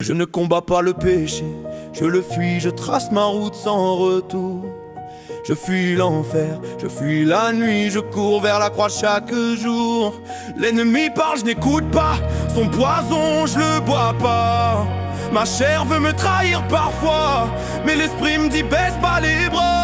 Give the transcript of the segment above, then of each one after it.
Je ne combats pas le péché, je le fuis, je trace ma route sans retour. Je fuis l'enfer, je fuis la nuit, je cours vers la croix chaque jour. L'ennemi parle, je n'écoute pas, son poison, je le bois pas. Ma chair veut me trahir parfois, mais l'esprit me dit baisse pas les bras.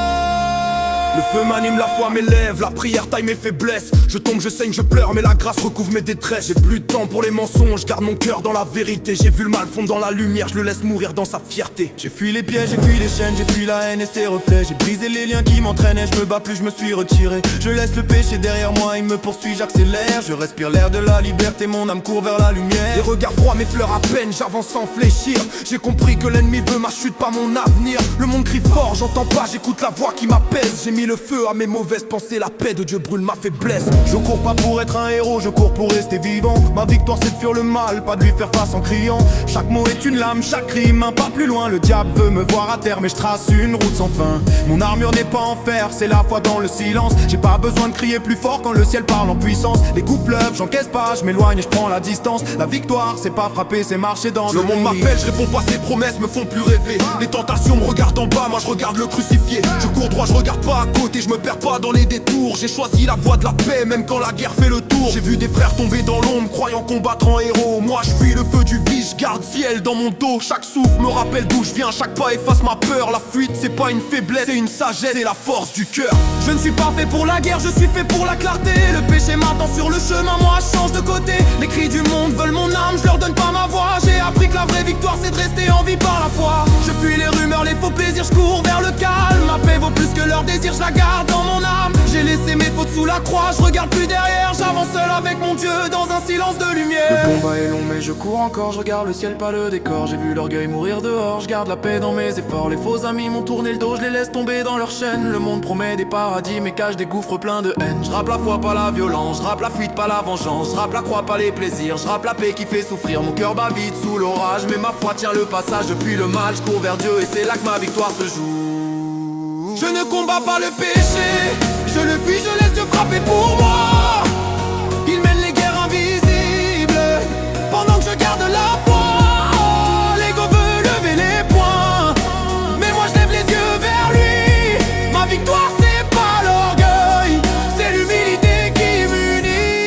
Le feu m'anime, la foi m'élève, la prière taille mes faiblesses. Je tombe, je saigne, je pleure, mais la grâce recouvre mes détresses. J'ai plus de temps pour les mensonges, garde mon cœur dans la vérité. J'ai vu le mal fondre dans la lumière, je le laisse mourir dans sa fierté. J'ai fui les pièges, j'ai fui les chaînes, j'ai fui la haine et ses reflets. J'ai brisé les liens qui m'entraînaient, je me bats plus, je me suis retiré. Je laisse le péché derrière moi, il me poursuit, j'accélère. Je respire l'air de la liberté, mon âme court vers la lumière. Les regards froids m'effleurent à peine, j'avance sans fléchir. J'ai compris que l'ennemi veut ma chute, pas mon avenir. Le monde crie fort, j'entends pas, j'écoute la voix qui m'apaise. J'ai mis le feu à mes mauvaises pensées, la paix de Dieu brûle ma faiblesse. Je cours pas pour être un héros, je cours pour rester vivant. Ma victoire c'est de fuir le mal, pas de lui faire face en criant. Chaque mot est une lame, chaque rime un pas plus loin. Le diable veut me voir à terre mais je trace une route sans fin. Mon armure n'est pas en fer, c'est la foi dans le silence. J'ai pas besoin de crier plus fort quand le ciel parle en puissance. Les coups pleuvent, j'encaisse pas, je m'éloigne et je prends la distance. La victoire c'est pas frapper, c'est marcher dans le monde m'appelle, je réponds pas, ses promesses me font plus rêver. Les tentations me regardent en bas, moi je regarde le crucifié. Je cours droit, je regarde pas à côté, je me perds pas dans les détours. J'ai choisi la voie de la paix même quand la guerre fait le tour. J'ai vu des frères tomber dans l'ombre croyant combattre en héros. Moi je fuis le feu du vice, je garde ciel dans mon dos. Chaque souffle me rappelle d'où je viens, chaque pas efface ma peur. La fuite c'est pas une faiblesse, c'est une sagesse, c'est la force du cœur. Je ne suis pas fait pour la guerre, je suis fait pour la clarté. Le péché m'attend sur le chemin, moi je change de côté. Les cris du monde veulent mon âme, je leur donne pas ma voix. J'ai appris que la vraie victoire c'est de rester en vie par la foi. Je fuis les rumeurs, les faux plaisirs, je cours vers le calme. Ma paix vaut plus que leur désir, je la garde dans mon âme. J'ai laissé mes fautes sous la croix, je regarde plus derrière. J'avance seul avec mon Dieu dans un silence de lumière. Le combat est long mais je cours encore, je regarde le ciel pas le décor. J'ai vu l'orgueil mourir dehors, je garde la paix dans mes efforts. Les faux amis m'ont tourné le dos, je les laisse tomber dans leur chaîne. Le monde promet des paradis mais cache des gouffres pleins de haine. Je rappe la foi pas la violence, je rappe la fuite pas la vengeance. Je rappe la croix pas les plaisirs, je rappe la paix qui fait souffrir. Mon cœur bat vite sous l'orage mais ma foi tient le passage. Je fuis le mal, je cours vers Dieu et c'est là que ma victoire se joue. Je ne combats pas le péché, je le fuis, je laisse Dieu frapper pour moi. Il mène les guerres invisibles pendant que je garde la foi. L'ego veut lever les poings, mais moi je lève les yeux vers lui. Ma victoire c'est pas l'orgueil, c'est l'humilité qui m'unit.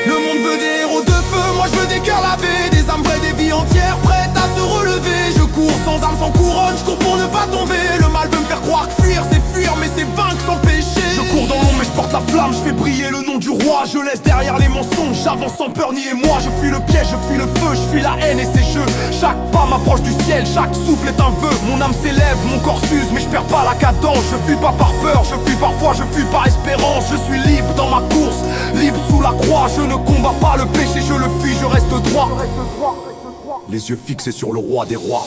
Le monde veut des héros de feu, moi je veux des cœurs lavés. Des âmes vraies, des vies entières prêtes à se relever. Je cours sans armes, sans couronne, je cours pour ne pas tomber. Le mal veut me faire croire que fuir c'est fuir, mais c'est vaincre sans péché. Je cours dans l'ombre mais je porte la flamme, je fais briller le nom du roi. Je laisse derrière les mensonges, j'avance sans peur ni émoi. Je fuis le piège, je fuis le feu, je fuis la haine et ses jeux. Chaque pas m'approche du ciel, chaque souffle est un vœu. Mon âme s'élève, mon corps s'use mais je perds pas la cadence. Je fuis pas par peur, je fuis parfois, je fuis par espérance. Je suis libre dans ma course, libre sous la croix. Je ne combats pas le péché, je le fuis, je reste droit. Les yeux fixés sur le roi des rois.